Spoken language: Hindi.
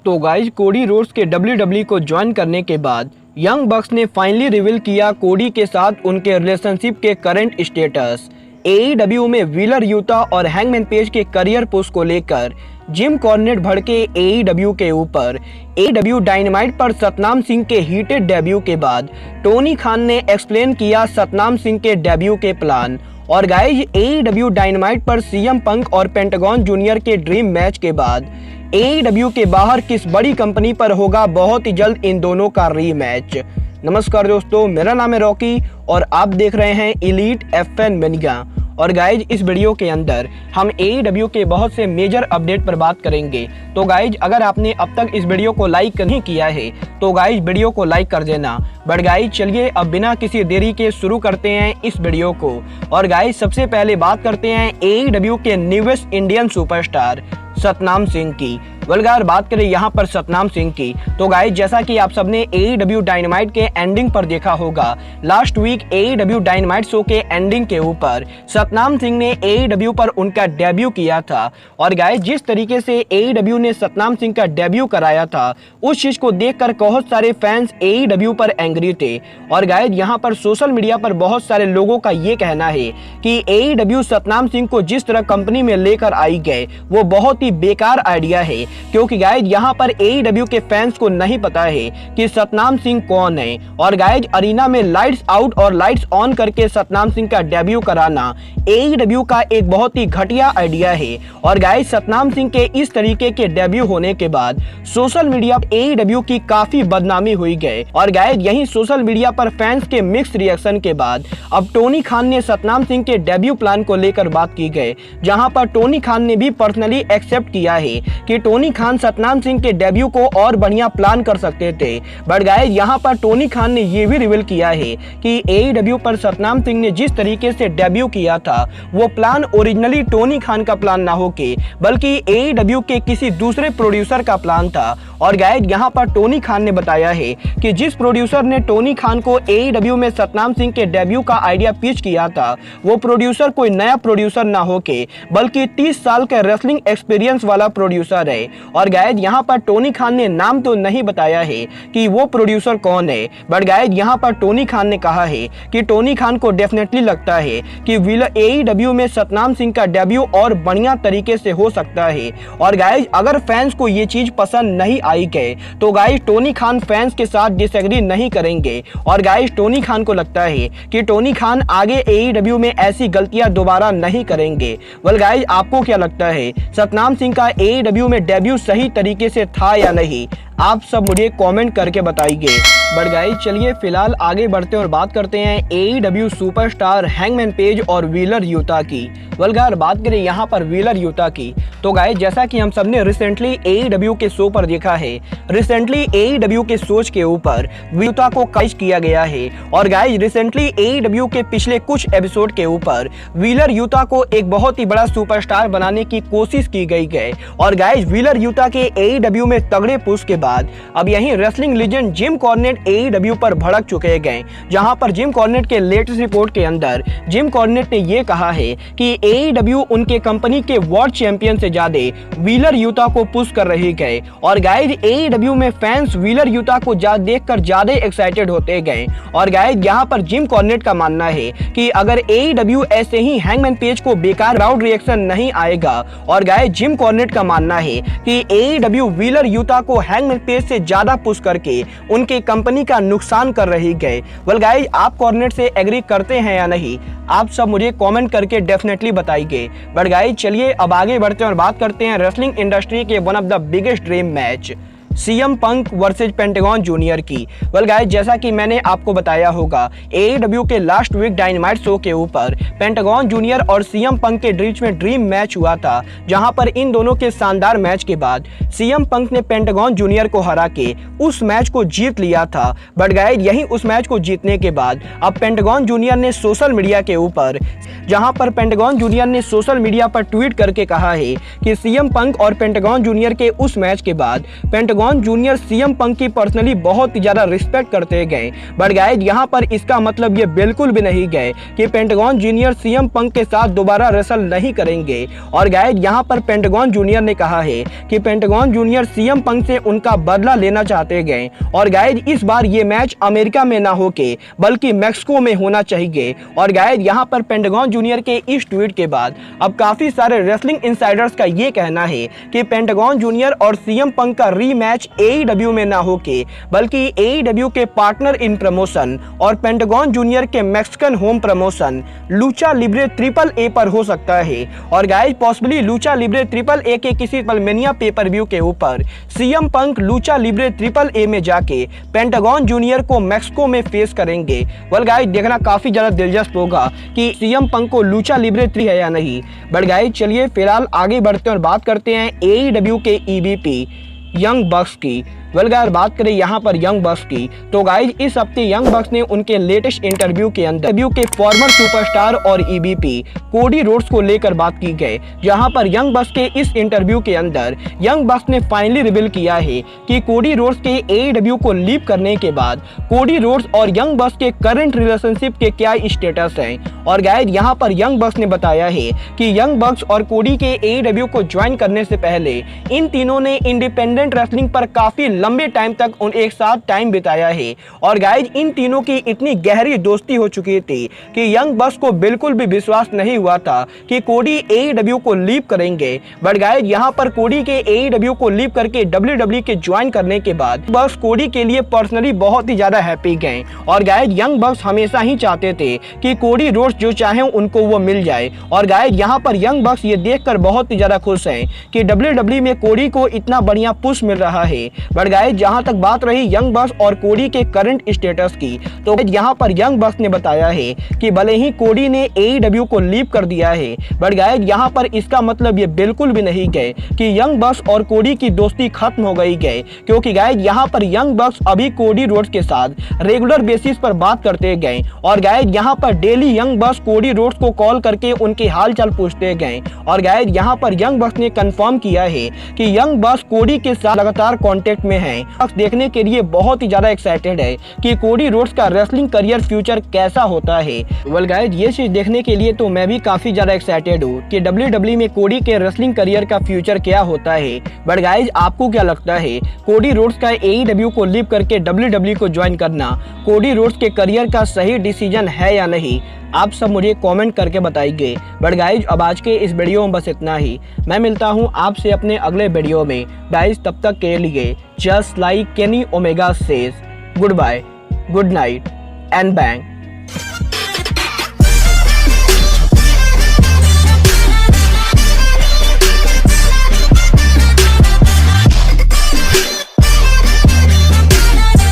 तो गाइस कोडी रोड्स के WWE को ज्वाइन करने के बाद यंग बक्स ने फाइनली रिवील किया कोडी के साथ उनके रिलेशनशिप के करंट स्टेटस। AEW में व्हीलर यूता और हैंगमैन पेज के करियर पुश को लेकर जिम कॉर्नेट भड़के AEW के ऊपर। AEW डायनामाइट पर सतनाम सिंह के हीटेड डेब्यू के बाद टोनी खान ने एक्सप्लेन किया सतनाम सिंह के डेब्यू के प्लान। और गाइज AEW डायनामाइट पर CM पंक और पेंटागन जूनियर के ड्रीम मैच के बाद AEW के बाहर किस बड़ी कंपनी पर होगा बहुत ही जल्द इन दोनों का रीमैच। नमस्कार दोस्तों, मेरा नाम है रॉकी और आप देख रहे हैं एलीट FN मेनिया। और गाइज इस वीडियो के अंदर हम AEW के बहुत से मेजर अपडेट पर बात करेंगे। तो गाइज अगर आपने अब तक इस वीडियो को लाइक नहीं किया है तो गाइज वीडियो को लाइक कर देना। बट गाइज चलिए अब बिना किसी देरी के शुरू करते हैं इस वीडियो को। और गाइज सबसे पहले बात करते हैं AEW के newest Indian superstar Satnam Singh की। वल्गार बात करें यहाँ पर सतनाम सिंह की तो गाइज जैसा कि आप सबने AEW डायनामाइट के एंडिंग पर देखा होगा, last week AEW dynamite show के एंडिंग के ऊपर सतनाम सिंह ने AEW पर उनका डेब्यू किया था। और गाइज जिस तरीके से AEW ने सतनाम सिंह का डेब्यू कराया था उस चीज को देखकर बहुत सारे फैंस AEW पर एंग्री थे। और गाइज यहाँ पर सोशल मीडिया पर बहुत सारे लोगों का ये कहना है कि AEW सतनाम सिंह को जिस तरह कंपनी में लेकर आई गए वो बहुत ही बेकार आइडिया है, क्योंकि गाइज यहाँ पर AEW के फैंस को नहीं पता है कि सतनाम सिंह कौन है। और गाइज अरीना में लाइट्स आउट और लाइट्स ऑन करके सतनाम सिंह का डेब्यू कराना AEW का एक बहुत ही घटिया आइडिया है। और गाइज सतनाम सिंह के इस तरीके के डेब्यू होने के बाद सोशल मीडिया AEW की काफी बदनामी हुई गई। और गाइज यही सोशल मीडिया पर फैंस के मिक्स रिएक्शन के बाद अब टोनी खान ने सतनाम सिंह के डेब्यू प्लान को लेकर बात की गई, जहां पर टोनी खान ने भी पर्सनली एक्सेप्ट किया है कि टोनी खान सतनाम सिंह के डेब्यू को और बढ़िया प्लान कर सकते थे। बट गाइस यहाँ पर टोनी खान ने ये भी रिवील किया है कि AEW पर सतनाम सिंह ने जिस तरीके से डेब्यू किया था वो प्लान ओरिजिनली टोनी खान का प्लान ना होके बल्कि AEW के किसी दूसरे प्रोड्यूसर का प्लान था। और गाइस यहाँ पर टोनी खान ने बताया है कि जिस प्रोड्यूसर ने टोनी खान को AEW में सतनाम सिंह के डेब्यू का आइडिया पिच किया था वो प्रोड्यूसर कोई नया प्रोड्यूसर ना होके बल्कि 30 साल का रेसलिंग एक्सपीरियंस वाला प्रोड्यूसर है। और गाइज यहाँ पर टोनी खान ने नाम तो नहीं बताया है कि वो प्रोड्यूसर कौन है, बट गाइज यहाँ पर टोनी खान ने कहा है कि टोनी खान को डेफिनेटली लगता है कि AEW में सतनाम सिंह का डेब्यू और बढ़िया तरीके से हो सकता है। और गाइज अगर फैंस को ये चीज पसंद नहीं आई गए तो गाइज टोनी खान फैंस के साथ डिसएग्री नहीं करेंगे। और गाइज टोनी खान को लगता है कि टोनी खान आगे AEW में ऐसी गलतियां दोबारा नहीं करेंगे। वेल गाइज आपको क्या लगता है सतनाम सिंह का AEW में डेब्यू सही तरीके से था या नहीं? आप सब मुझे कमेंट करके बताइए। बट गाइस चलिए फिलहाल आगे बढ़ते हैं और बात करते हैं AEW सुपरस्टार हैंगमैन पेज और व्हीलर यूता की। वेल गाइस बात करें यहाँ पर व्हीलर यूता की तो गाइस जैसा कि हम सबने रिसेंटली AEW के शो पर देखा है, रिसेंटली AEW के सोच के ऊपर यूता को कैच किया गया है। और गाइस रिसेंटली AEW के पिछले कुछ एपिसोड के ऊपर व्हीलर यूता को एक बहुत ही बड़ा सुपरस्टार बनाने की कोशिश की गई है। और गाइस व्हीलर यूता के AEW में तगड़े पुश के बाद अब यही wrestling legend Jim Cornette AEW पर भड़क चुके गए, जहां पर जिम कॉर्नेट के लेटेस्ट रिपोर्ट के अंदर जिम कॉर्नेट ने यह कहा है कि AEW उनके कंपनी के वर्ल्ड चैंपियन से ज्यादा व्हीलर यूता को पुश कर रही गए। और गाइज AEW में फैंस व्हीलर यूता को देखकर ज्यादा एक्साइटेड होते गए। और गाइज यहाँ पर जिम कॉर्नेट का मानना है कि अगर AEW ऐसे ही हैंगमैन पेज को बेकार राउंड रिएक्शन नहीं आएगा। और गाइज जिम कॉर्नेट का मानना है कि AEW व्हीलर यूता को हैंगमैन पेज से ज्यादा पुश करके उनके कंपनी का नुकसान कर रही गए। वेल गाइज आप कॉर्नेट से एग्री करते हैं या नहीं? आप सब मुझे कमेंट करके डेफिनेटली बताइए। बट गाइज चलिए अब आगे बढ़ते हैं और बात करते हैं रेसलिंग इंडस्ट्री के one of the biggest dream match CM punk versus pentagon junior की। वेल गाइस जैसा कि मैंने आपको बताया होगा AEW के लास्ट वीक डायनामाइट शो के ऊपर पेंटागन जूनियर और CM पंक के बीच में ड्रीम मैच हुआ था, जहां पर इन दोनों के शानदार मैच के बाद CM पंक ने पेंटागन जूनियर को हरा के उस मैच को जीत लिया था। बट गाइस यही उस मैच को जीतने के बाद अब पेंटागन जूनियर ने सोशल मीडिया के ऊपर जहां पर पेंटागन जूनियर ने सोशल मीडिया पर ट्वीट करके कहा है कि CM पंक और पेंटागन जूनियर के उस मैच के बाद pentagon pentagon junior CM Punk की पर्सनली बहुत ही ज्यादा रिस्पेक्ट करते गए। बट गाइज यहाँ पर इसका मतलब ये बिल्कुल भी नहीं गए कि पेंटागन जूनियर सीएम पंक के साथ दोबारा रेसल नहीं करेंगे। और गाइज यहाँ पर पेंटागन जूनियर ने कहा है कि पेंटागन जूनियर सीएम पंक से उनका बदला लेना चाहते गए। और गाइज इस बार ये मैच अमेरिका में ना होके बल्कि मैक्सिको में होना चाहिए। और गाइज यहाँ पर पेंटागन जूनियर के इस ट्वीट के बाद अब काफी सारे रेसलिंग इनसाइडर्स का ये कहना है कि पेंटागन जूनियर और सीएम पंक का रीमैच AEW में ना होके बल्कि AEW के पार्टनर इन प्रमोशन और पेंटागन जूनियर के Mexican home promotion Lucha Libre AAA पर हो सकता है। और guys possibly Lucha Libre AAA के किसी पलमेनिया पेपर व्यू के ऊपर CM Punk Lucha Libre AAA में जाके पेंटागन जूनियर को मैक्सिको में फेस करेंगे। वेल गाइज देखना काफी ज्यादा दिलचस्प होगा कि सीएम पंक को लूचा लिब्रे 3 है या नहीं। बट गाइज चलिए फिलहाल आगे बढ़ते हैं और बात करते हैं AEW के EVP यंग बक्स की। वेल गाइस बात करें यहाँ पर यंग बक्स की तो गाइज इस हफ्ते यंग बक्स ने उनके लेटेस्ट इंटरव्यू के अंदर के फॉर्मर सुपरस्टार और EVP कोडी रोड्स को लेकर बात की गई, जहां पर यंग बक्स के इस इंटरव्यू के अंदर यंग बक्स ने फाइनली रिवील किया है कि कोडी रोड्स के AEW को लीव करने के बाद कोडी रोड्स और यंग बक्स के करंट रिलेशनशिप के क्या स्टेटस हैं। और गाइज यहाँ पर यंग बक्स ने बताया है कि यंग बक्स और कोडी के AEW को ज्वाइन करने से पहले इन तीनों ने इंडिपेंडेंट रेसलिंग पर काफी लंबे टाइम तक उन एक साथ टाइम बिताया है। और गाइज इन तीनों की इतनी गहरी दोस्ती हो चुकी थी कि यंग बक्स को बिल्कुल भी विश्वास नहीं हुआ था कि कोडी AEW को लीव करेंगे। बट गाइज यहाँ पर कोडी के AEW को लीव करके WWE के ज्वाइन करने के बाद बक्स कोडी के लिए पर्सनली बहुत ही ज्यादा हैप्पी गए। और गाइज यंग बक्स हमेशा ही चाहते थे कि कोडी रोड्स जो चाहे उनको वो मिल जाए। और गाइज यहाँ पर यंग बक्स ये देखकर बहुत ही ज्यादा खुश हैं कि WWE में कोडी को इतना बढ़िया पुश मिल रहा है। बट गाइज जहां तक बात रही यंग बक्स और कोडी के करंट स्टेटस की तो यहां पर यंग बक्स ने बताया है कि भले ही कोडी ने AEW को लीव कर दिया है बट गाइज यहां पर इसका मतलब ये बिल्कुल भी नहीं गए कि यंग बक्स और कोडी की दोस्ती खत्म हो गई गए, क्योंकि गाइज यहां पर यंग बक्स अभी कोडी रोड्स के साथ रेगुलर बेसिस पर बात करते गए। और गाइज यहां पर डेली यंग बक्स कोडी रोड्स को कॉल करके उनके हालचाल पूछते गए। और गाइज यहां पर यंग बक्स ने कंफर्म किया है कि यंग बक्स कोडी के साथ लगातार कांटेक्ट में हैं। देखने के लिए बहुत ही ज्यादा एक्साइटेड है कि कोडी रोड्स का रेसलिंग करियर फ्यूचर कैसा होता है। वेल गाइज ये चीज देखने के लिए तो मैं भी काफी ज्यादा एक्साइटेड हूँ कि WWE में कोडी के रेसलिंग करियर का फ्यूचर क्या होता है। बट गाइज आपको क्या लगता है कोडी रोड्स का AEW को लीव करके WWE को ज्वाइन करना कोडी रोड्स के करियर का सही डिसीजन है या नहीं? आप सब मुझे कमेंट करके बताइए। बट गाइज अब आज के इस वीडियो में बस इतना ही। मैं मिलता हूं आपसे अपने अगले वीडियो में। गाइज तब तक के लिए just like Kenny Omega says good bye, good night and bang.